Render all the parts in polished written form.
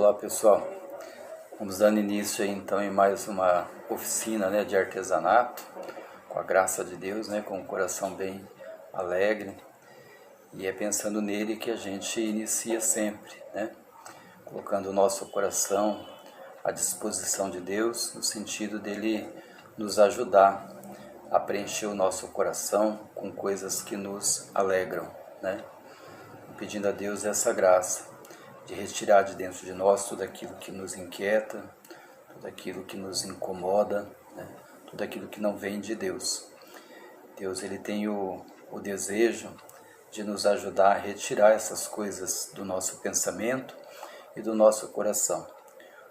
Olá pessoal, vamos dando início aí, então em mais uma oficina, né, de artesanato, com a graça de Deus, né, com o coração bem alegre, e é pensando nele que a gente inicia sempre, né, colocando o nosso coração à disposição de Deus, no sentido dele nos ajudar a preencher o nosso coração com coisas que nos alegram, né, pedindo a Deus essa graça de retirar de dentro de nós tudo aquilo que nos inquieta, tudo aquilo que nos incomoda, né? Tudo aquilo que não vem de Deus. Deus ele tem o desejo de nos ajudar a retirar essas coisas do nosso pensamento e do nosso coração.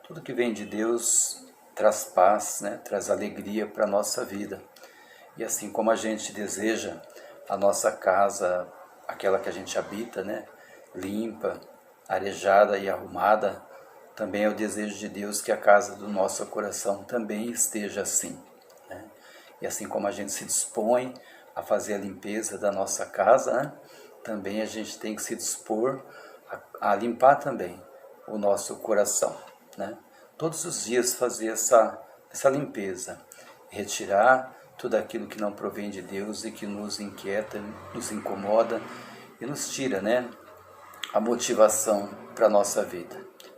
Tudo que vem de Deus traz paz, né? Traz alegria para a nossa vida. E assim como a gente deseja a nossa casa, aquela que a gente habita, né? Limpa, arejada e arrumada, também é o desejo de Deus que a casa do nosso coração também esteja assim, né? E assim como a gente se dispõe a fazer a limpeza da nossa casa, né? Também a gente tem que se dispor a limpar também o nosso coração, né? Todos os dias fazer essa limpeza, retirar tudo aquilo que não provém de Deus e que nos inquieta, nos incomoda e nos tira, né, a motivação para a nossa vida.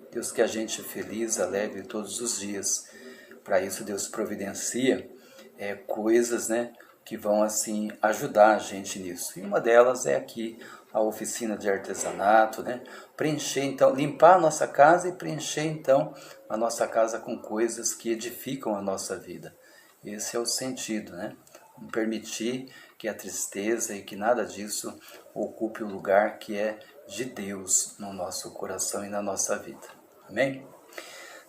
Deus quer a gente feliz, alegre todos os dias. Para isso Deus providencia coisas, né, que vão assim ajudar a gente nisso. E uma delas é aqui a oficina de artesanato, né? Preencher então, limpar a nossa casa e preencher então a nossa casa com coisas que edificam a nossa vida. Esse é o sentido, né? Não permitir que a tristeza e que nada disso ocupe o lugar que é de Deus no nosso coração e na nossa vida. Amém?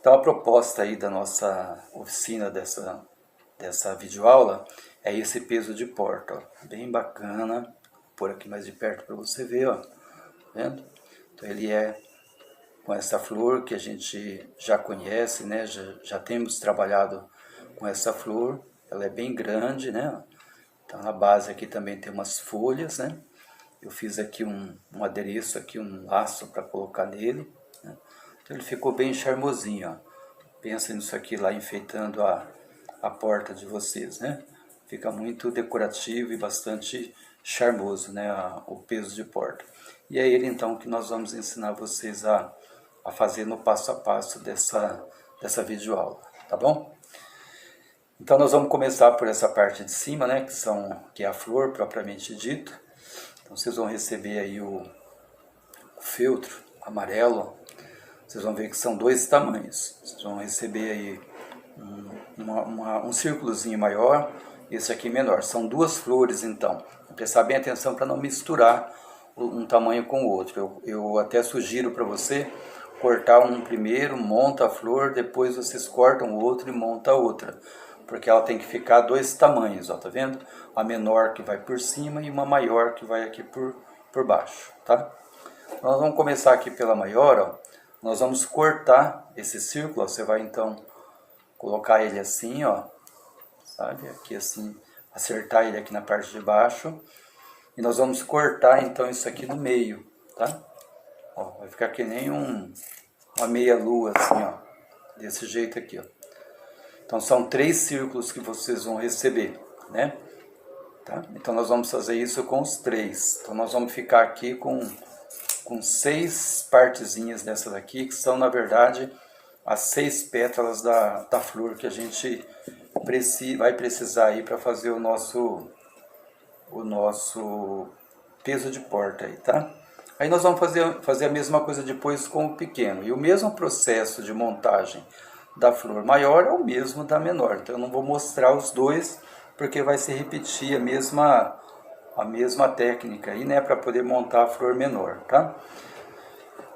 Então a proposta aí da nossa oficina, dessa videoaula, é esse peso de porta, ó. Bem bacana. Vou pôr aqui mais de perto para você ver, ó. Tá vendo? Então ele é com essa flor que a gente já conhece, né? Já temos trabalhado com essa flor. Ela é bem grande, né? Então na base aqui também tem umas folhas, né? Eu fiz aqui um adereço, aqui um laço para colocar nele, né? Então ele ficou bem charmosinho, ó. Pensa nisso aqui lá enfeitando a porta de vocês, né? Fica muito decorativo e bastante charmoso, né? O peso de porta. E é ele então que nós vamos ensinar vocês a fazer no passo a passo dessa videoaula, tá bom? Então nós vamos começar por essa parte de cima, né? Que é a flor propriamente dita. Então vocês vão receber aí o feltro amarelo. Vocês vão ver que são dois tamanhos. Vocês vão receber aí um círculozinho maior, esse aqui menor. São duas flores então. Vou prestar bem atenção para não misturar um tamanho com o outro. Eu até sugiro para você cortar um primeiro, monta a flor, depois vocês cortam o outro e monta a outra. Porque ela tem que ficar dois tamanhos, ó, tá vendo? A menor que vai por cima e uma maior que vai aqui por baixo, tá? Nós vamos começar aqui pela maior, ó. Nós vamos cortar esse círculo, ó. Você vai então colocar ele assim, ó, sabe? Aqui assim, acertar ele aqui na parte de baixo. E nós vamos cortar então isso aqui no meio, tá? Ó, vai ficar que nem uma meia lua assim, ó. Desse jeito aqui, ó. Então são 3 círculos que vocês vão receber, né? Tá? Então nós vamos fazer isso com os 3. Então nós vamos ficar aqui com 6 partezinhas dessas aqui, que são na verdade as 6 pétalas da flor que a gente vai precisar aí para fazer o nosso peso de porta aí, tá? Aí nós vamos fazer a mesma coisa depois com o pequeno. E o mesmo processo de montagem da flor maior é o mesmo da menor. Então eu não vou mostrar os dois, porque vai se repetir a mesma técnica aí, né, para poder montar a flor menor, tá?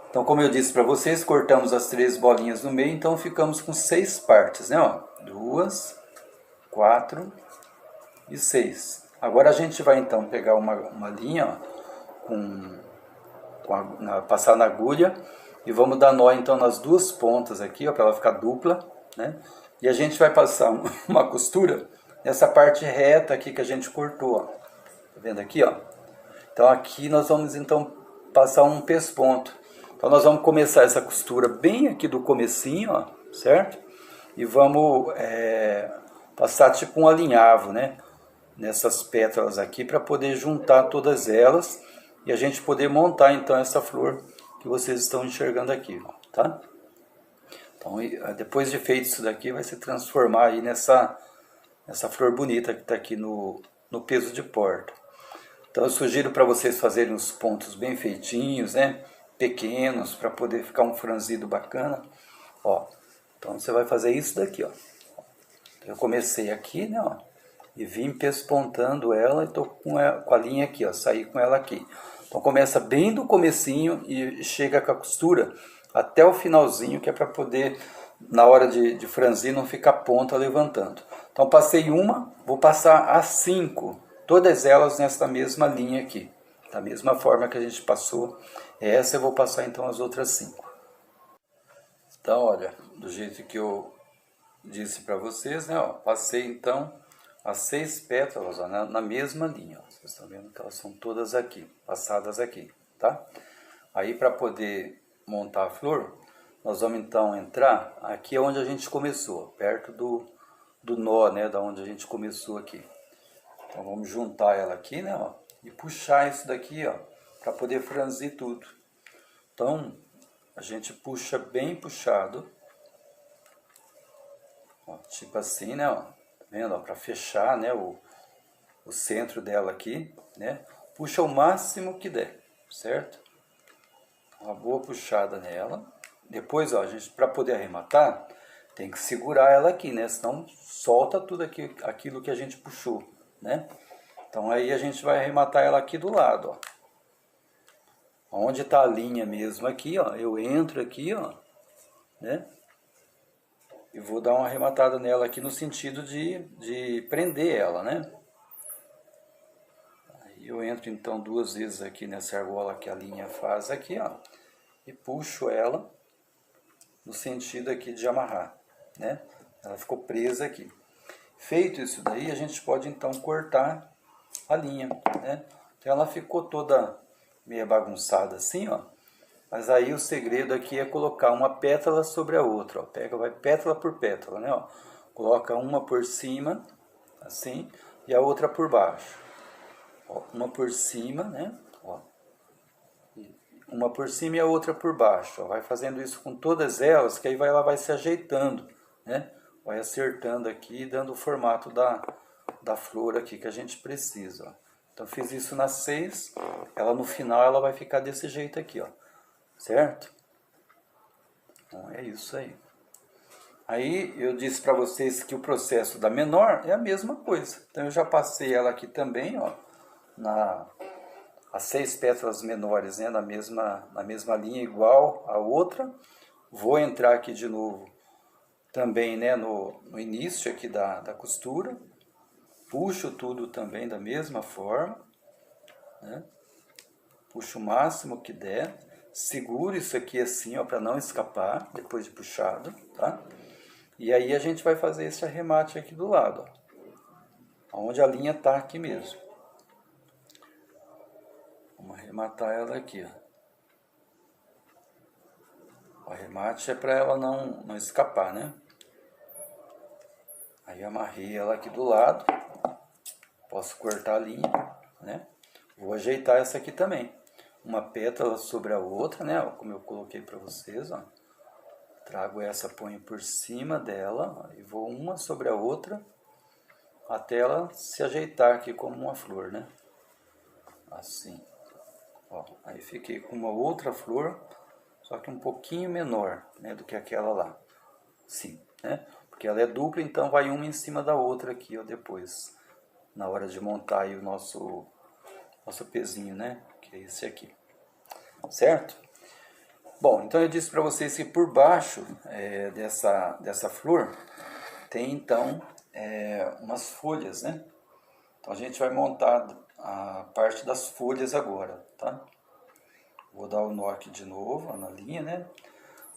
Então, como eu disse para vocês, cortamos as 3 bolinhas no meio, então ficamos com 6 partes, né, ó? 2, 4 e 6. Agora a gente vai então pegar uma linha, ó, passar na agulha, e vamos dar nó então nas 2 pontas aqui, ó, para ela ficar dupla, né? E a gente vai passar uma costura nessa parte reta aqui que a gente cortou, ó. Tá vendo aqui, ó? Então aqui nós vamos então passar um pesponto. Então nós vamos começar essa costura bem aqui do comecinho, ó, certo? E vamos passar tipo um alinhavo, né? Nessas pétalas aqui para poder juntar todas elas e a gente poder montar então essa flor que vocês estão enxergando aqui, tá? Então depois de feito isso daqui vai se transformar aí nessa flor bonita que está aqui no peso de porta. Então eu sugiro para vocês fazerem os pontos bem feitinhos, né? Pequenos, para poder ficar um franzido bacana. Ó, então você vai fazer isso daqui, ó. Eu comecei aqui, né, ó, e vim pespontando ela e tô com a linha aqui, ó, saí com ela aqui. Então começa bem do comecinho e chega com a costura até o finalzinho, que é para poder, na hora de franzir, não ficar ponta levantando. Então passei uma, vou passar as 5, todas elas nessa mesma linha aqui. Da mesma forma que a gente passou essa, eu vou passar então as outras 5. Então, olha, do jeito que eu disse para vocês, né, ó, passei então as 6 pétalas, ó, na mesma linha. Ó. Vocês estão vendo que elas são todas aqui, passadas aqui, tá? Aí para poder montar a flor, nós vamos então entrar aqui onde a gente começou, perto do nó, né, da onde a gente começou aqui. Então vamos juntar ela aqui, né, ó, e puxar isso daqui, ó, para poder franzir tudo. Então a gente puxa bem puxado, ó, tipo assim, né, ó, tá vendo, para fechar, né, o centro dela aqui, né, puxa o máximo que der, certo? Uma boa puxada nela. Depois, ó, a gente, para poder arrematar, tem que segurar ela aqui, né, senão solta tudo aquilo que a gente puxou, né? Então aí a gente vai arrematar ela aqui do lado, ó. Onde está a linha mesmo aqui, ó, eu entro aqui, ó, né? E vou dar uma arrematada nela aqui no sentido de prender ela, né? Aí eu entro então 2 vezes aqui nessa argola que a linha faz aqui, ó, e puxo ela no sentido aqui de amarrar, né? Ela ficou presa aqui. Feito isso daí, a gente pode então cortar a linha, né? Então ela ficou toda meio bagunçada assim, ó. Mas aí o segredo aqui é colocar uma pétala sobre a outra, ó. Pega, vai pétala por pétala, né, ó. Coloca uma por cima, assim, e a outra por baixo. Ó, uma por cima, né, ó. Uma por cima e a outra por baixo, ó. Vai fazendo isso com todas elas, que aí ela vai se ajeitando, né? Vai acertando aqui, dando o formato da flor aqui que a gente precisa, ó. Então fiz isso nas 6, ela no final ela vai ficar desse jeito aqui, ó, certo? Então é isso aí. Aí eu disse para vocês que o processo da menor é a mesma coisa. Então eu já passei ela aqui também, ó, as 6 pétalas menores, né, na mesma linha igual a outra. Vou entrar aqui de novo também, né, no início aqui da costura. Puxo tudo também da mesma forma, né? Puxo o máximo que der, seguro isso aqui assim, ó, para não escapar depois de puxado, tá? E aí a gente vai fazer esse arremate aqui do lado, ó, onde a linha tá aqui mesmo. Vamos arrematar ela aqui, ó. O arremate é para ela não escapar, né? Aí amarrei ela aqui do lado. Posso cortar a linha, né? Vou ajeitar essa aqui também. Uma pétala sobre a outra, né? Como eu coloquei para vocês, ó. Trago essa, ponho por cima dela, ó, e vou uma sobre a outra até ela se ajeitar aqui como uma flor, né? Assim. Ó, aí fiquei com uma outra flor, só que um pouquinho menor, né, do que aquela lá. Sim, né? Porque ela é dupla, então vai uma em cima da outra aqui, ó, depois. Na hora de montar aí o nosso pezinho, né? Que é esse aqui. Certo? Bom, então eu disse para vocês que por baixo dessa flor tem então umas folhas, né? Então a gente vai montar a parte das folhas agora, tá? Vou dar o nó aqui de novo, ó, na linha, né?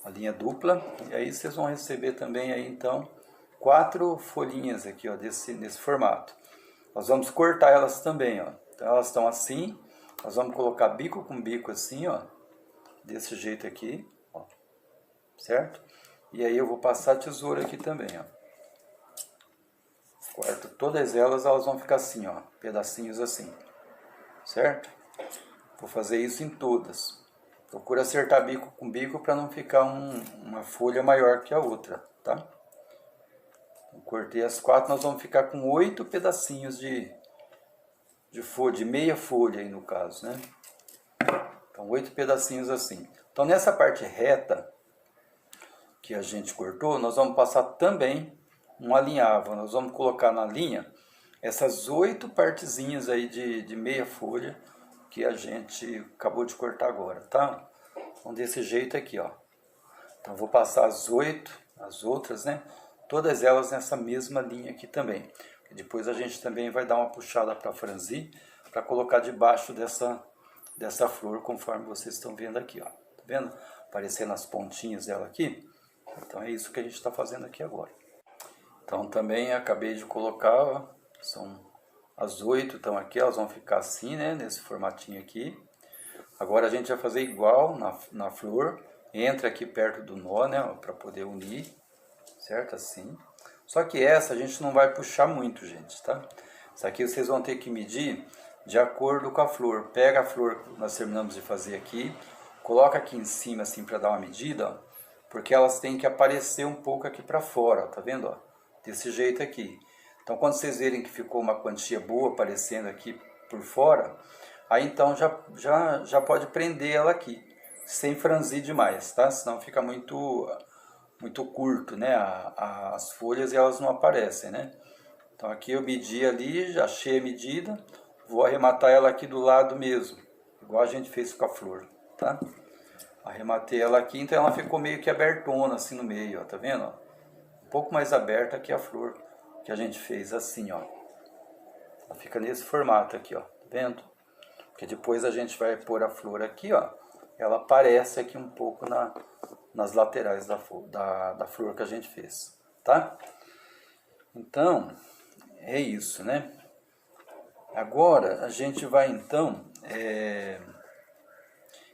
A linha dupla. E aí vocês vão receber também aí então 4 folhinhas aqui, ó, nesse formato. Nós vamos cortar elas também, ó. Então elas estão assim, nós vamos colocar bico com bico assim, ó, desse jeito aqui, ó, certo? E aí eu vou passar a tesoura aqui também, ó. Corto todas elas, elas vão ficar assim, ó, pedacinhos assim, certo? Vou fazer isso em todas. Procura acertar bico com bico para não ficar uma folha maior que a outra, tá? Eu cortei as 4, nós vamos ficar com 8 pedacinhos de folha, de meia folha aí no caso, né? Então 8 pedacinhos assim. Então nessa parte reta que a gente cortou, nós vamos passar também um alinhavo. Nós vamos colocar na linha essas 8 partezinhas aí de meia folha que a gente acabou de cortar agora, tá? Então desse jeito aqui, ó. Então vou passar as 8, as outras, né? Todas elas nessa mesma linha aqui também. E depois a gente também vai dar uma puxada para franzir, para colocar debaixo dessa flor, conforme vocês estão vendo aqui, ó. Tá vendo? Aparecendo as pontinhas dela aqui. Então é isso que a gente está fazendo aqui agora. Então também acabei de colocar, ó, são as 8 estão aqui, elas vão ficar assim, né? Nesse formatinho aqui. Agora a gente vai fazer igual na flor. Entra aqui perto do nó, né? Para poder unir, certo? Assim. Só que essa a gente não vai puxar muito, gente, tá? Isso aqui vocês vão ter que medir de acordo com a flor. Pega a flor que nós terminamos de fazer aqui, coloca aqui em cima assim para dar uma medida, ó, porque elas têm que aparecer um pouco aqui para fora, ó, tá vendo, ó? Desse jeito aqui. Então quando vocês verem que ficou uma quantia boa aparecendo aqui por fora, aí então já pode prender ela aqui, sem franzir demais, tá? Senão fica muito curto, né? As folhas e elas não aparecem, né? Então aqui eu medi ali, já achei a medida, vou arrematar ela aqui do lado mesmo, igual a gente fez com a flor, tá? Arrematei ela aqui, então ela ficou meio que abertona assim no meio, ó, tá vendo? Ó? Um pouco mais aberta que a flor que a gente fez assim, ó. Ela fica nesse formato aqui, ó, tá vendo? Porque depois a gente vai pôr a flor aqui, ó, ela aparece aqui um pouco nas laterais da flor que a gente fez, tá? Então, é isso, né? Agora a gente vai então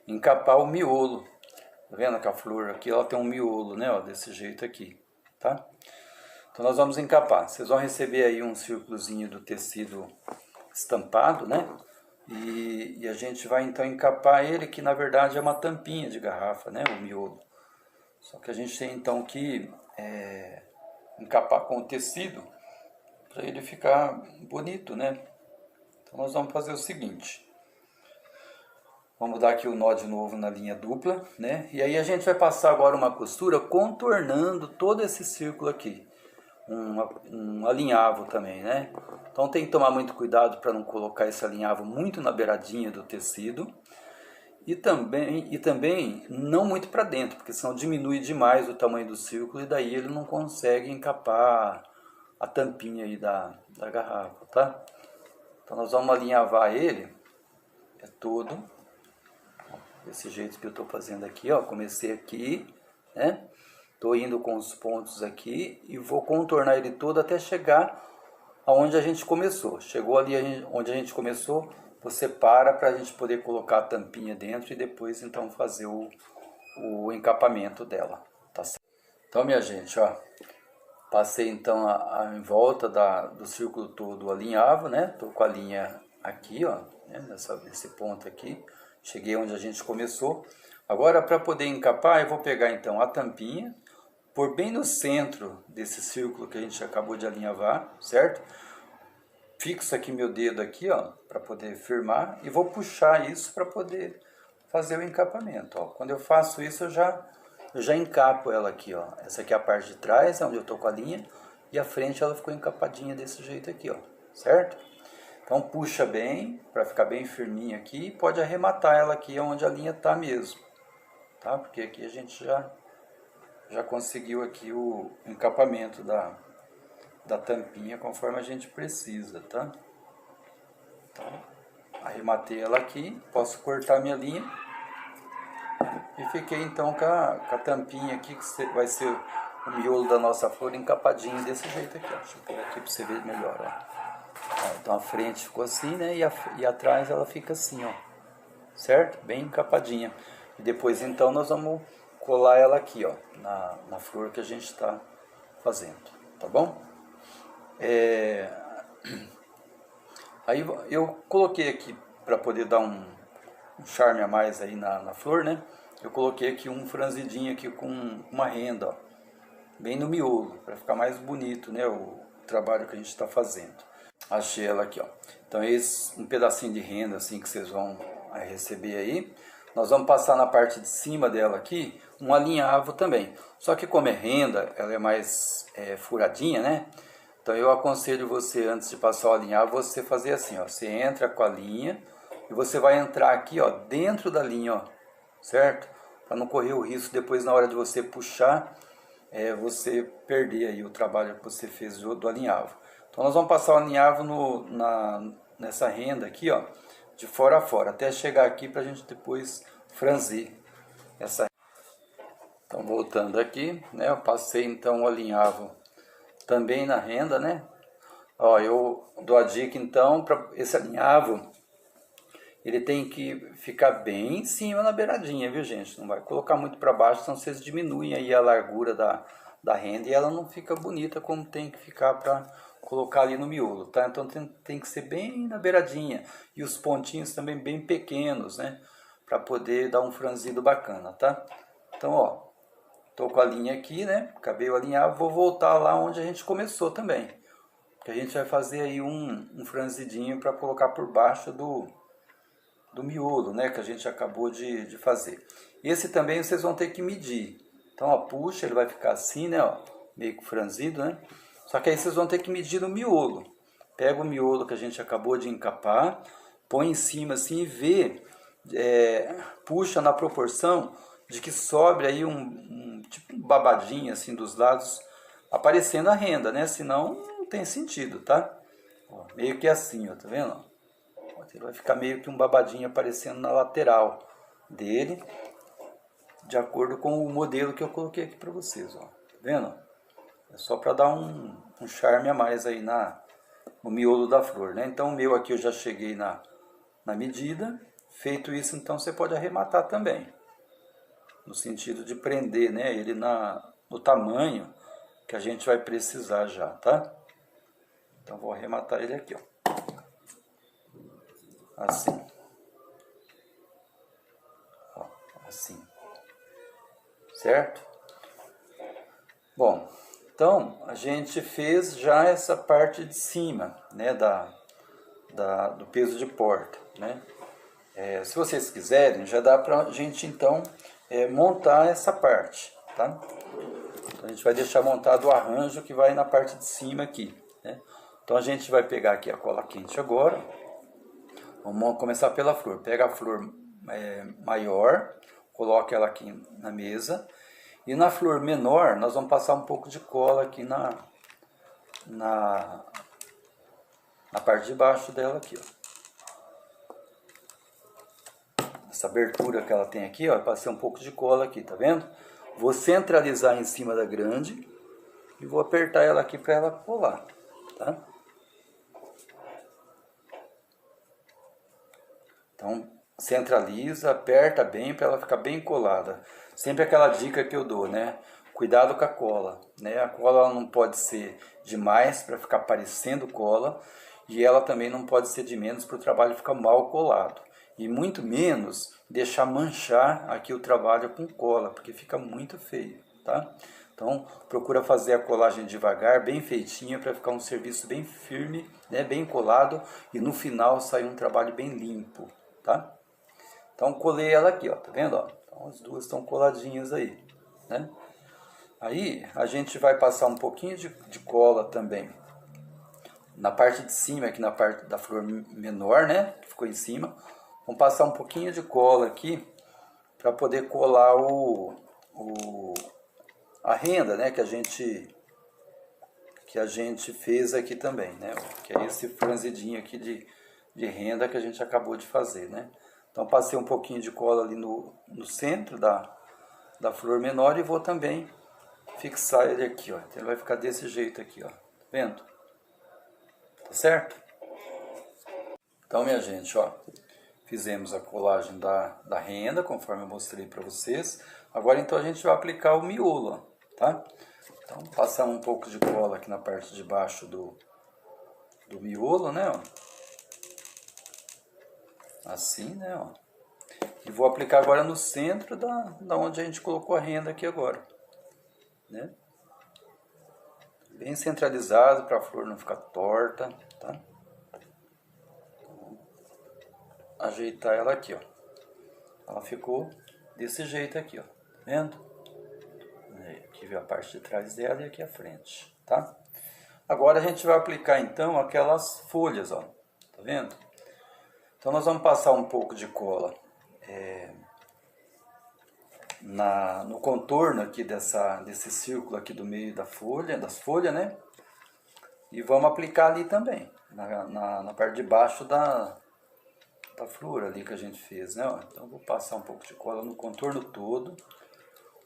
encapar o miolo. Tá vendo que a flor aqui ela tem um miolo, né? Ó, desse jeito aqui, tá? Então nós vamos encapar. Vocês vão receber aí um círculozinho do tecido estampado, né? E a gente vai então encapar ele, que na verdade é uma tampinha de garrafa, né? O miolo. Só que a gente tem então que encapar com o tecido para ele ficar bonito, né? Então nós vamos fazer o seguinte. Vamos dar aqui o nó de novo na linha dupla, né? E aí a gente vai passar agora uma costura contornando todo esse círculo aqui. Um alinhavo também, né? Então tem que tomar muito cuidado para não colocar esse alinhavo muito na beiradinha do tecido. E também não muito para dentro, porque senão diminui demais o tamanho do círculo e daí ele não consegue encapar a tampinha aí da garrafa, tá? Então nós vamos alinhavar ele, todo, desse jeito que eu estou fazendo aqui, ó. Comecei aqui, né? Estou indo com os pontos aqui e vou contornar ele todo até chegar aonde a gente começou. Chegou ali onde a gente começou, você para a gente poder colocar a tampinha dentro e depois então fazer o encapamento dela, tá certo? Então minha gente, ó, passei então em volta do círculo todo o alinhavo, né? Tô com a linha aqui, ó, né? Nesse ponto aqui, cheguei onde a gente começou. Agora para poder encapar eu vou pegar então a tampinha, pôr bem no centro desse círculo que a gente acabou de alinhavar, certo? Fixo aqui meu dedo aqui, ó, para poder firmar e vou puxar isso para poder fazer o encapamento, ó. Quando eu faço isso eu já encapo ela aqui, ó. Essa aqui é a parte de trás, onde eu tô com a linha, e a frente ela ficou encapadinha desse jeito aqui, ó, certo? Então puxa bem, para ficar bem firminha aqui, e pode arrematar ela aqui onde a linha tá mesmo, tá? Porque aqui a gente já conseguiu aqui o encapamento da tampinha conforme a gente precisa, tá? Então, arrematei ela aqui, posso cortar minha linha e fiquei então com a tampinha aqui, que vai ser o miolo da nossa flor encapadinho desse jeito aqui, ó. Deixa eu pôr aqui para você ver melhor, ó. Então a frente ficou assim, né? E atrás ela fica assim, ó, certo? Bem encapadinha. E depois então nós vamos colar ela aqui, ó, na flor que a gente está fazendo, tá bom? Aí eu coloquei aqui, para poder dar um charme a mais aí na flor, né? Eu coloquei aqui um franzidinho aqui com uma renda, ó, bem no miolo, para ficar mais bonito, né? O trabalho que a gente está fazendo. Achei ela aqui, ó. Então esse um pedacinho de renda assim que vocês vão receber aí. Nós vamos passar na parte de cima dela aqui um alinhavo também. Só que como é renda, ela é mais furadinha, né? Então eu aconselho você, antes de passar o alinhavo, você fazer assim, ó. Você entra com a linha e você vai entrar aqui, ó, dentro da linha, ó, certo? Para não correr o risco depois na hora de você puxar, você perder aí o trabalho que você fez do alinhavo. Então nós vamos passar o alinhavo nessa renda aqui, ó, de fora a fora, até chegar aqui para a gente depois franzir essa. Então voltando aqui, né, eu passei então o alinhavo também na renda, né? Ó, eu dou a dica então para esse alinhavo, ele tem que ficar bem em cima na beiradinha, viu gente? Não vai colocar muito para baixo, senão vocês diminuem aí a largura da renda e ela não fica bonita como tem que ficar para colocar ali no miolo, tá? Então tem que ser bem na beiradinha e os pontinhos também bem pequenos, né? Para poder dar um franzido bacana, tá? Então, ó, tô com a linha aqui, né? Acabei o alinhavo, vou voltar lá onde a gente começou também. Que a gente vai fazer aí um franzidinho para colocar por baixo do miolo, né? Que a gente acabou de fazer. Esse também vocês vão ter que medir. Então, ó, puxa, ele vai ficar assim, né? Ó, meio que franzido, né? Só que aí vocês vão ter que medir no miolo. Pega o miolo que a gente acabou de encapar, põe em cima assim e vê, puxa na proporção de que sobre aí tipo um babadinho assim dos lados, aparecendo a renda, né? Senão não tem sentido, tá? Ó, meio que assim, ó, tá vendo? Ó, ele vai ficar meio que um babadinho aparecendo na lateral dele, de acordo com o modelo que eu coloquei aqui para vocês, ó. Tá vendo? É só para dar um charme a mais aí no miolo da flor, né? Então o meu aqui eu já cheguei na medida. Feito isso, então você pode arrematar também, no sentido de prender, né, ele no tamanho que a gente vai precisar já, tá? Então vou arrematar ele aqui, ó, assim, ó, assim, certo? Bom, então a gente fez já essa parte de cima, né, do peso de porta, né? Se vocês quiserem, já dá pra gente então montar essa parte, tá? Então a gente vai deixar montado o arranjo que vai na parte de cima aqui, né? Então a gente vai pegar aqui a cola quente agora. Vamos começar pela flor. Pega a flor maior, coloca ela aqui na mesa. E na flor menor, nós vamos passar um pouco de cola aqui na parte de baixo dela aqui, ó. Essa abertura que ela tem aqui, ó, eu passei um pouco de cola aqui, tá vendo? Vou centralizar em cima da grande e vou apertar ela aqui para ela colar, tá? Então, centraliza, aperta bem para ela ficar bem colada. Sempre aquela dica que eu dou, né? Cuidado com a cola, né? A cola ela não pode ser demais para ficar parecendo cola e ela também não pode ser de menos para o trabalho ficar mal colado. E muito menos deixar manchar aqui o trabalho com cola, porque fica muito feio, tá? Então, procura fazer a colagem devagar, bem feitinha, para ficar um serviço bem firme, né, bem colado, e no final sair um trabalho bem limpo, tá? Então, colei ela aqui, ó, tá vendo? Ó? Então, as duas estão coladinhas aí, né? Aí, a gente vai passar um pouquinho de cola também na parte de cima, aqui na parte da flor menor, né, que ficou em cima. Vamos passar um pouquinho de cola aqui para poder colar a renda, né, que a gente fez aqui também, né, que é esse franzidinho aqui de renda que a gente acabou de fazer, né. Então passei um pouquinho de cola ali no centro da flor menor e vou também fixar ele aqui, ó. Então ele vai ficar desse jeito aqui, ó, tá vendo? Tá certo? Então, minha gente, ó, Fizemos a colagem da renda, conforme eu mostrei para vocês. Agora então a gente vai aplicar o miolo, ó, tá? Então passar um pouco de cola aqui na parte de baixo do miolo, né, ó. Assim, né, ó. E vou aplicar agora no centro da onde a gente colocou a renda aqui agora, né? Bem centralizado para a flor não ficar torta, tá? Ajeitar ela aqui, ó. Ela ficou desse jeito aqui, ó. Tá vendo? Aqui veio a parte de trás dela e aqui a frente, tá? Agora a gente vai aplicar então aquelas folhas, ó. Tá vendo? Então nós vamos passar um pouco de cola no contorno aqui desse círculo aqui do meio das folhas, né? E vamos aplicar ali também, na parte de baixo da flor ali que a gente fez, né? Ó. Então vou passar um pouco de cola no contorno todo.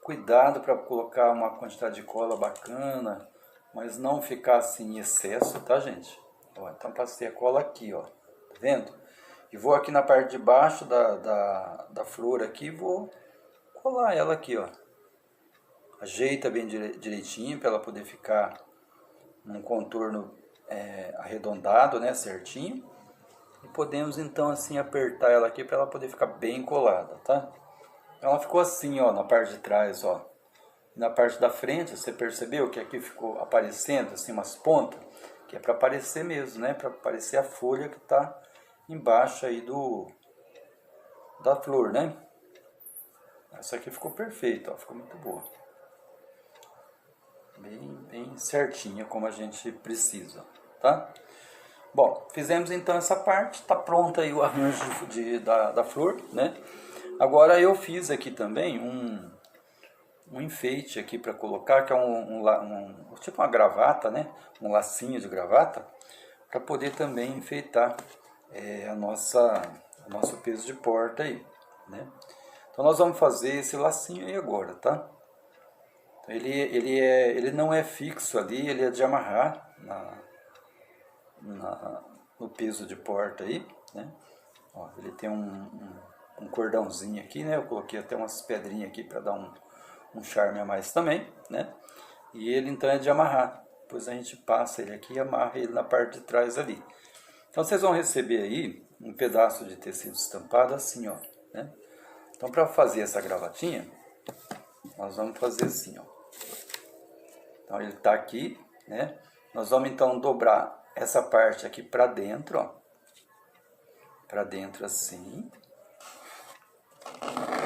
Cuidado para colocar uma quantidade de cola bacana, mas não ficar assim em excesso, tá, gente? Ó, então passei a cola aqui, ó, tá vendo? E vou aqui na parte de baixo da flor aqui, vou colar ela aqui, ó. Ajeita bem direitinho para ela poder ficar num contorno arredondado, né, certinho. E podemos então assim apertar ela aqui para ela poder ficar bem colada, tá? Ela ficou assim, ó, na parte de trás, ó. Na parte da frente, você percebeu que aqui ficou aparecendo assim umas pontas, que é para aparecer mesmo, né? Para aparecer a folha que tá embaixo aí da flor, né? Essa aqui ficou perfeita, ó, ficou muito boa. Bem certinha como a gente precisa, tá? Bom, fizemos então essa parte, tá pronta aí o arranjo da flor, né? Agora eu fiz aqui também um enfeite aqui para colocar, que é tipo uma gravata, né? Um lacinho de gravata, para poder também enfeitar o nosso peso de porta aí, né? Então nós vamos fazer esse lacinho aí agora, tá? Ele não é fixo ali, ele é de amarrar no peso de porta aí, né? Ó, ele tem um cordãozinho aqui, né? Eu coloquei até umas pedrinhas aqui para dar um charme a mais também, né? E ele então é de amarrar. Depois a gente passa ele aqui e amarra ele na parte de trás ali. Então vocês vão receber aí um pedaço de tecido estampado assim, ó, né? Então para fazer essa gravatinha, nós vamos fazer assim, ó. Então ele tá aqui, né? Nós vamos então dobrar essa parte aqui para dentro, ó. Para dentro assim.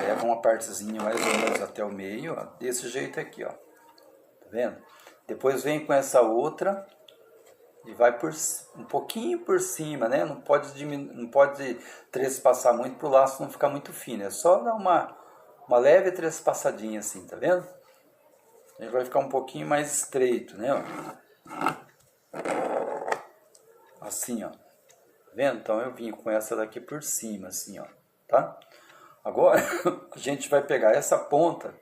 Leva uma partezinha mais ou menos até o meio, ó, desse jeito aqui, ó. Tá vendo? Depois vem com essa outra e vai um pouquinho por cima, né? Não pode trespassar muito para o laço não ficar muito fino. É só dar uma leve trespassadinha assim, tá vendo? Ele vai ficar um pouquinho mais estreito, né? Assim, ó. Tá vendo? Então eu vim com essa daqui por cima, assim, ó. Tá? Agora a gente vai pegar essa ponta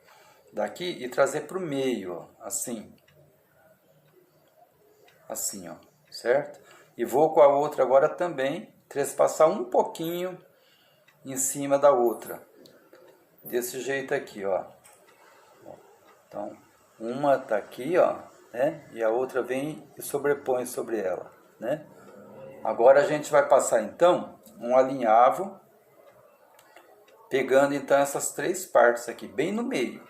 daqui e trazer para o meio, ó. Assim. Assim, ó. Certo? E vou com a outra agora também trespassar um pouquinho em cima da outra. Desse jeito aqui, ó. Então, uma tá aqui, ó, né? E a outra vem e sobrepõe sobre ela, né? Agora a gente vai passar então um alinhavo, pegando então essas três partes aqui, bem no meio.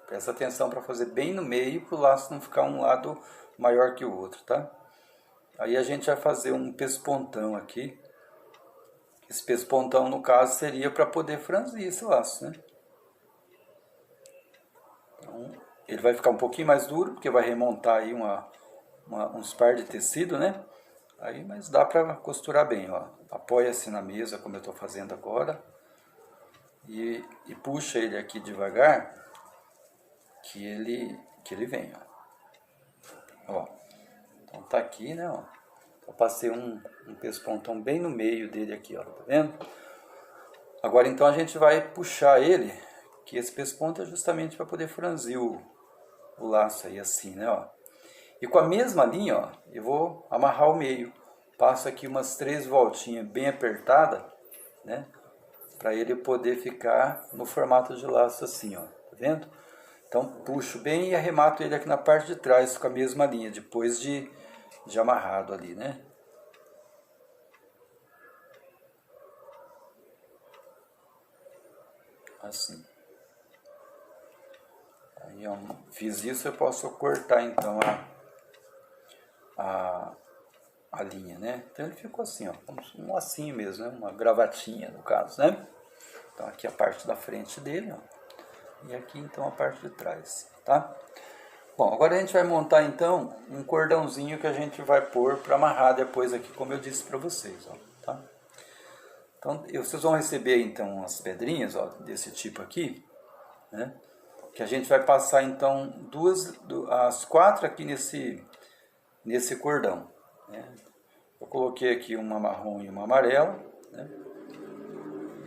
Presta atenção para fazer bem no meio, para o laço não ficar um lado maior que o outro, tá? Aí a gente vai fazer um pespontão aqui. Esse pespontão, no caso, seria para poder franzir esse laço, né? Então, ele vai ficar um pouquinho mais duro, porque vai remontar aí uns par de tecido, né? Aí, mas dá para costurar bem, ó. Apoia-se na mesa, como eu estou fazendo agora. E puxa ele aqui devagar, que ele vem, ó. Então tá aqui, né, ó. Eu passei um pespontão bem no meio dele aqui, ó, tá vendo? Agora então a gente vai puxar ele, que esse pesponto é justamente para poder franzir o laço aí assim, né, ó. E com a mesma linha, ó, eu vou amarrar o meio. Passo aqui umas 3 voltinhas bem apertada, né? para ele poder ficar no formato de laço assim, ó, tá vendo? Então puxo bem e arremato ele aqui na parte de trás com a mesma linha, depois de amarrado ali, né? Assim. Aí eu fiz isso, eu posso cortar então a linha, né? Então ele ficou assim, ó, como um lacinho mesmo, né? Uma gravatinha no caso, né? Então aqui a parte da frente dele, ó, e aqui então a parte de trás, tá? Bom, agora a gente vai montar então um cordãozinho que a gente vai pôr para amarrar depois aqui, como eu disse para vocês, ó, tá? Então vocês vão receber então as pedrinhas, ó, desse tipo aqui, né? Que a gente vai passar então as 4 aqui nesse cordão, né? Eu coloquei aqui uma marrom e uma amarela, né?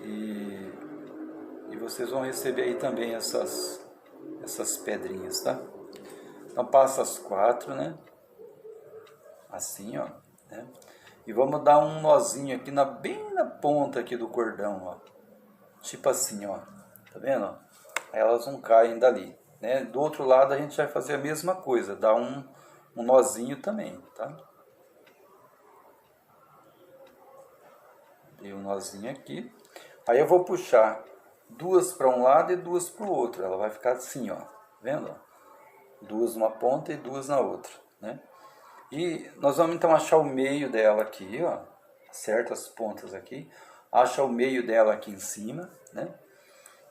E vocês vão receber aí também essas pedrinhas, tá? Então passa as 4, né? Assim, ó, né? E vamos dar um nozinho aqui bem na ponta aqui do cordão, ó. Tipo assim, ó. Tá vendo, ó? Aí elas não caem dali, né? Do outro lado a gente vai fazer a mesma coisa, dar um nozinho também, tá? Dei um nozinho aqui. Aí eu vou puxar 2 para um lado e 2 para o outro. Ela vai ficar assim, ó. Vendo? 2 numa ponta e 2 na outra, né? E nós vamos então achar o meio dela aqui, ó. Acerta as pontas aqui. Acha o meio dela aqui em cima, né?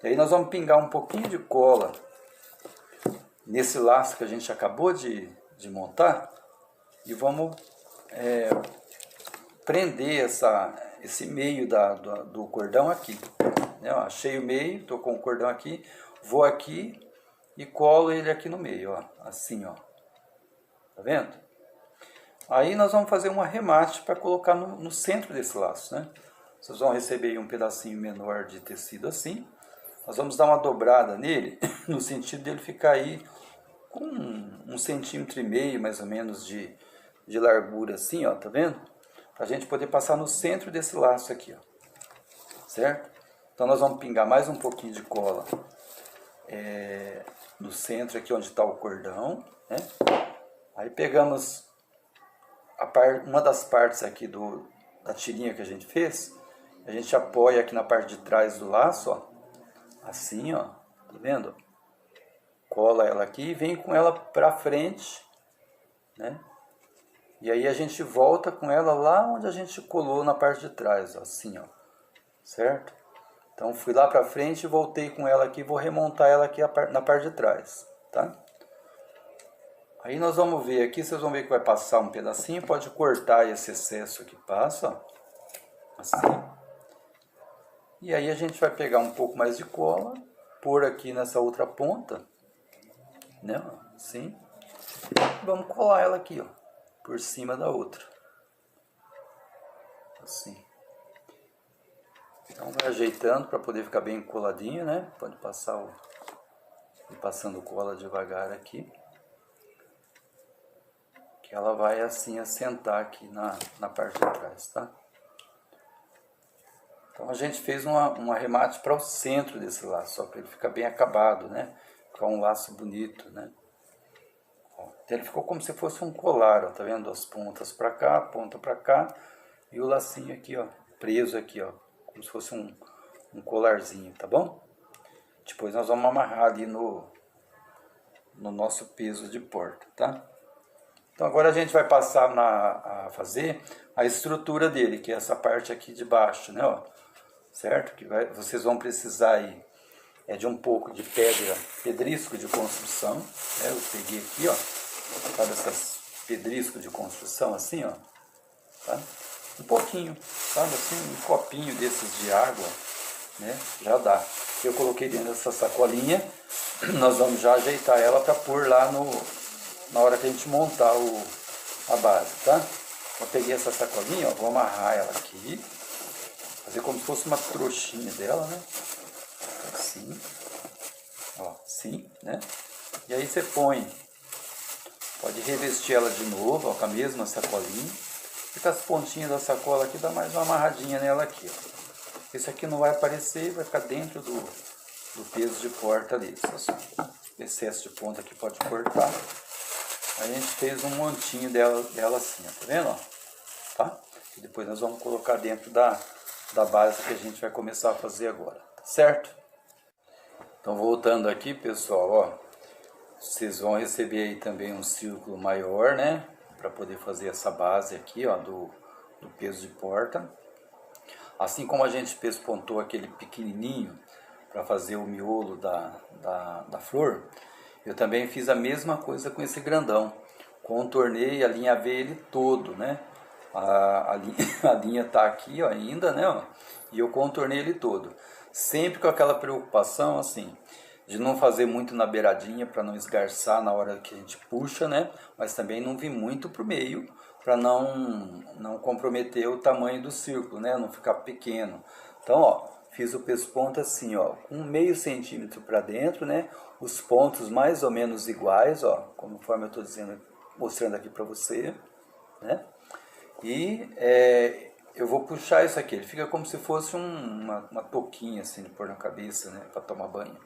E aí nós vamos pingar um pouquinho de cola nesse laço que a gente acabou de montar. E vamos prender esse meio do cordão aqui, né? Ó, achei o meio, estou com o cordão aqui, vou aqui e colo ele aqui no meio, ó, assim, ó, tá vendo? Aí nós vamos fazer um arremate para colocar no centro desse laço, né? Vocês vão receber aí um pedacinho menor de tecido assim, nós vamos dar uma dobrada nele, no sentido dele ficar aí com 1,5 centímetro mais ou menos de largura assim, ó, tá vendo? Para a gente poder passar no centro desse laço aqui, ó, certo? Então nós vamos pingar mais um pouquinho de cola no centro aqui onde está o cordão, né? Aí pegamos uma das partes aqui da tirinha que a gente fez, a gente apoia aqui na parte de trás do laço, ó, assim, ó, tá vendo? Cola ela aqui e vem com ela para frente, né? E aí a gente volta com ela lá onde a gente colou na parte de trás, ó, assim, ó, certo? Então fui lá para frente e voltei com ela aqui, vou remontar ela aqui na parte de trás, tá? Aí nós vamos ver aqui, vocês vão ver que vai passar um pedacinho, pode cortar esse excesso que passa, ó, assim. E aí a gente vai pegar um pouco mais de cola, pôr aqui nessa outra ponta, né, assim. Vamos colar ela aqui, ó, por cima da outra, assim. Então vai ajeitando para poder ficar bem coladinho, né? Pode passar ir passando cola devagar aqui, que ela vai assim assentar aqui na parte de trás, tá? Então a gente fez um arremate para o centro desse laço, só para ele ficar bem acabado, né? Ficar um laço bonito, né? Ó, então ele ficou como se fosse um colar, ó, tá vendo? As pontas para cá, ponta para cá e o lacinho aqui, ó, preso aqui, ó, como se fosse um colarzinho, tá bom? Depois nós vamos amarrar ali no nosso peso de porta, tá? Então agora a gente vai passar a fazer a estrutura dele, que é essa parte aqui de baixo, né, ó, certo? Que vocês vão precisar aí de um pouco de pedrisco de construção, né? Eu peguei aqui, ó, sabe essas pedrisco de construção assim, ó, tá? Um pouquinho, sabe assim, um copinho desses de água, né? Já dá. Eu coloquei dentro dessa sacolinha, nós vamos já ajeitar ela para pôr lá na hora que a gente montar a base, tá? Eu peguei essa sacolinha, ó, vou amarrar ela aqui, fazer como se fosse uma trouxinha dela, né? Assim, ó, assim, né? E aí você pode revestir ela de novo, ó, com a mesma sacolinha, e com as pontinhas da sacola aqui, dá mais uma amarradinha nela aqui, ó. Esse aqui não vai aparecer, vai ficar dentro do peso de porta ali. Excesso de ponta aqui pode cortar. Aí a gente fez um montinho dela assim, ó, tá vendo? Ó? Tá? E depois nós vamos colocar dentro da base que a gente vai começar a fazer agora, tá certo? Então voltando aqui, pessoal, ó, vocês vão receber aí também um círculo maior, né? Para poder fazer essa base aqui, ó, do peso de porta. Assim como a gente pespontou aquele pequenininho para fazer o miolo da flor, eu também fiz a mesma coisa com esse grandão. Contornei, alinhavei ele todo, né? A linha tá aqui, ó, ainda, né? Ó, e eu contornei ele todo. Sempre com aquela preocupação, assim, de não fazer muito na beiradinha para não esgarçar na hora que a gente puxa, né? Mas também não vir muito pro meio para não comprometer o tamanho do círculo, né? Não ficar pequeno. Então, ó, fiz o pesponto assim, ó, com meio centímetro para dentro, né? Os pontos mais ou menos iguais, ó, conforme eu estou dizendo, mostrando aqui para você, né? E eu vou puxar isso aqui, ele fica como se fosse uma touquinha assim de pôr na cabeça, né? Para tomar banho.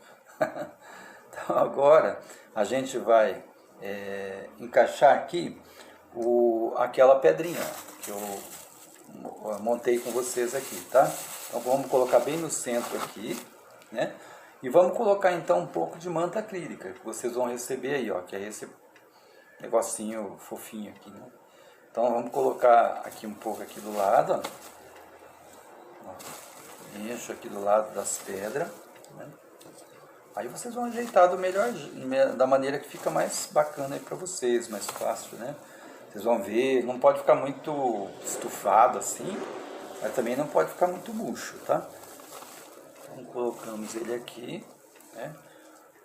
Então agora a gente vai encaixar aqui aquela pedrinha que eu montei com vocês aqui, tá? Então vamos colocar bem no centro aqui, né? E vamos colocar então um pouco de manta acrílica que vocês vão receber aí, ó, que é esse negocinho fofinho aqui, né? Então vamos colocar aqui um pouco aqui do lado, ó. Encho aqui do lado das pedras, né? Aí vocês vão ajeitar da maneira que fica mais bacana aí para vocês, mais fácil, né? Vocês vão ver, não pode ficar muito estufado assim, mas também não pode ficar muito murcho, tá? Então colocamos ele aqui, né?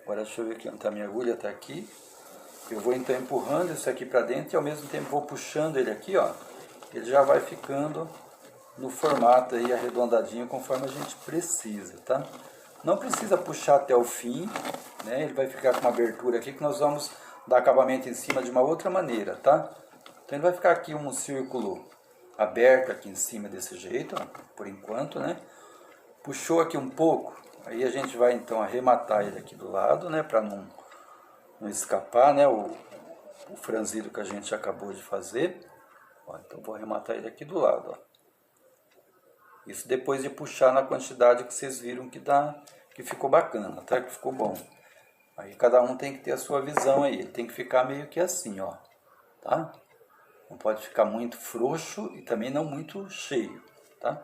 Agora deixa eu ver aqui onde está a minha agulha, tá aqui. Eu vou então empurrando isso aqui para dentro e ao mesmo tempo vou puxando ele aqui, ó. Ele já vai ficando no formato aí arredondadinho conforme a gente precisa, tá? Não precisa puxar até o fim, né? Ele vai ficar com uma abertura aqui que nós vamos dar acabamento em cima de uma outra maneira, tá? Então ele vai ficar aqui um círculo aberto aqui em cima desse jeito, ó, por enquanto, né? Puxou aqui um pouco, aí a gente vai então arrematar ele aqui do lado, né? Para não escapar, né? O franzido que a gente acabou de fazer. Ó, então vou arrematar ele aqui do lado, ó. Isso depois de puxar na quantidade que vocês viram que ficou bacana, tá? Que ficou bom. Aí cada um tem que ter a sua visão aí. Ele tem que ficar meio que assim, ó, tá? Não pode ficar muito frouxo e também não muito cheio, tá?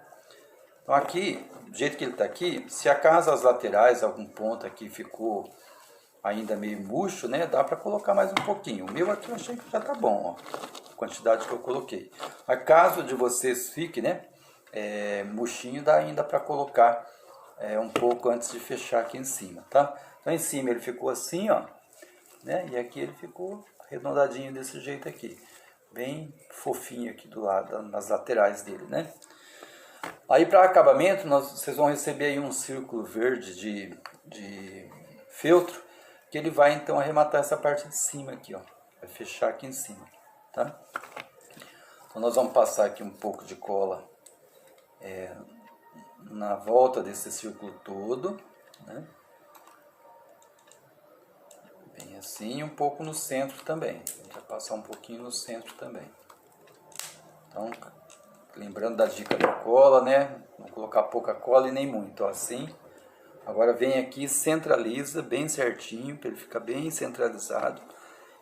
Então aqui, do jeito que ele tá aqui, se acaso as laterais, algum ponto aqui ficou ainda meio murcho, né? Dá para colocar mais um pouquinho. O meu aqui eu achei que já tá bom, ó. A quantidade que eu coloquei. Mas caso de vocês fique, né? Murchinho, dá ainda para colocar um pouco antes de fechar aqui em cima, tá? Então em cima ele ficou assim, ó, né? E aqui ele ficou arredondadinho desse jeito aqui, bem fofinho aqui do lado, nas laterais dele, né? Aí para acabamento vocês vão receber aí um círculo verde de feltro, que ele vai então arrematar essa parte de cima aqui, ó, vai fechar aqui em cima, tá? Então nós vamos passar aqui um pouco de cola na volta desse círculo todo, né? Bem assim, um pouco no centro também. A gente vai passar um pouquinho no centro também. Então, lembrando da dica da cola, né? Não colocar pouca cola e nem muito, ó, assim. Agora vem aqui, centraliza bem certinho, para ele ficar bem centralizado.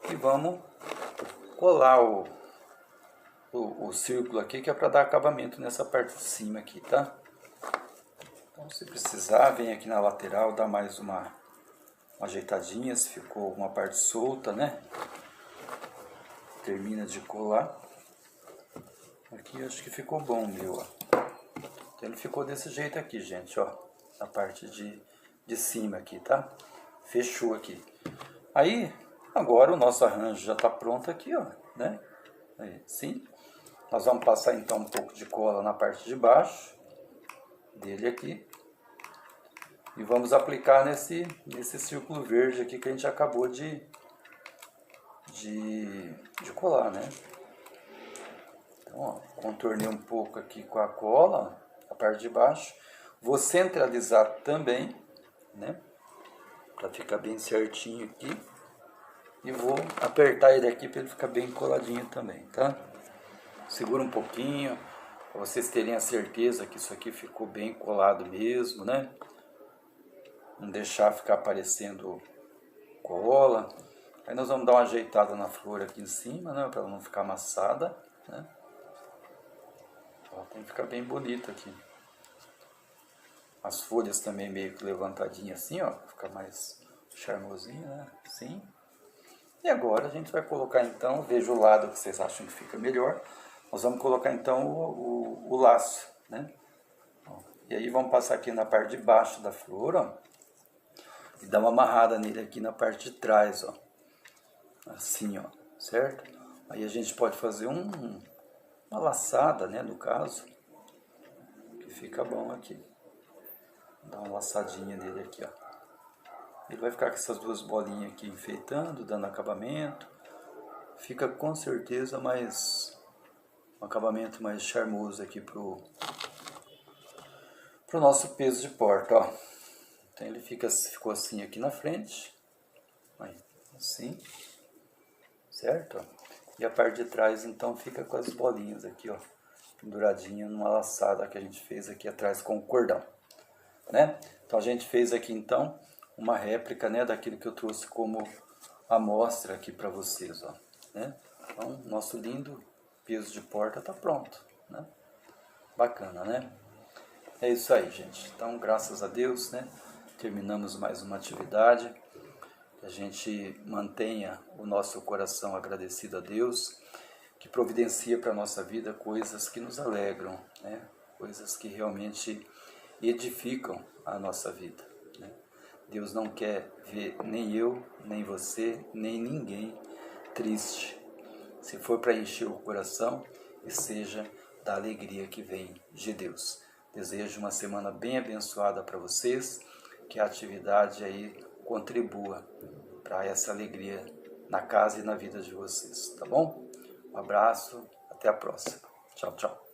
E vamos colar o círculo aqui, que é para dar acabamento nessa parte de cima aqui, tá? Então, se precisar, vem aqui na lateral, dá mais uma ajeitadinha, se ficou uma parte solta, né? Termina de colar. Aqui acho que ficou bom, meu, ó. Então, ele ficou desse jeito aqui, gente, ó. Na parte de cima aqui, tá? Fechou aqui. Aí, agora o nosso arranjo já tá pronto aqui, ó, né? Aí, sim. Nós vamos passar então um pouco de cola na parte de baixo dele aqui. E vamos aplicar nesse círculo verde aqui que a gente acabou de colar, né? Então, ó, contornei um pouco aqui com a cola, a parte de baixo. Vou centralizar também, né? Para ficar bem certinho aqui. E vou apertar ele aqui para ele ficar bem coladinho também, tá? Segura um pouquinho, para vocês terem a certeza que isso aqui ficou bem colado mesmo, né? Não deixar ficar aparecendo cola. Aí nós vamos dar uma ajeitada na flor aqui em cima, né? Para ela não ficar amassada, né? Ó, tem que ficar bem bonito aqui. As folhas também meio que levantadinhas assim, ó. Fica mais charmosinho, né? Assim. E agora a gente vai colocar então, veja o lado que vocês acham que fica melhor. Nós vamos colocar então o laço, né? E aí vamos passar aqui na parte de baixo da flor, ó. E dar uma amarrada nele aqui na parte de trás, ó. Assim, ó, certo? Aí a gente pode fazer uma laçada, né, no caso. Que fica bom aqui. Dá uma laçadinha nele aqui, ó. Ele vai ficar com essas duas bolinhas aqui enfeitando, dando acabamento. Fica com certeza um acabamento mais charmoso aqui pro nosso peso de porta, ó. Então ele ficou assim aqui na frente. Aí, assim. Certo? E a parte de trás então fica com as bolinhas aqui, ó. Penduradinha numa laçada que a gente fez aqui atrás com o cordão, né? Então a gente fez aqui então uma réplica, né, daquilo que eu trouxe como amostra aqui para vocês, ó, né? Então, nosso lindo peso de porta tá pronto, né? Bacana, né? É isso aí, gente. Então, graças a Deus, né, terminamos mais uma atividade. Que a gente mantenha o nosso coração agradecido a Deus, que providencia para a nossa vida coisas que nos alegram, né? Coisas que realmente edificam a nossa vida, né? Deus não quer ver nem eu, nem você, nem ninguém triste. Se for para encher o coração, e seja da alegria que vem de Deus. Desejo uma semana bem abençoada para vocês, que a atividade aí contribua para essa alegria na casa e na vida de vocês, tá bom? Um abraço, até a próxima. Tchau, tchau.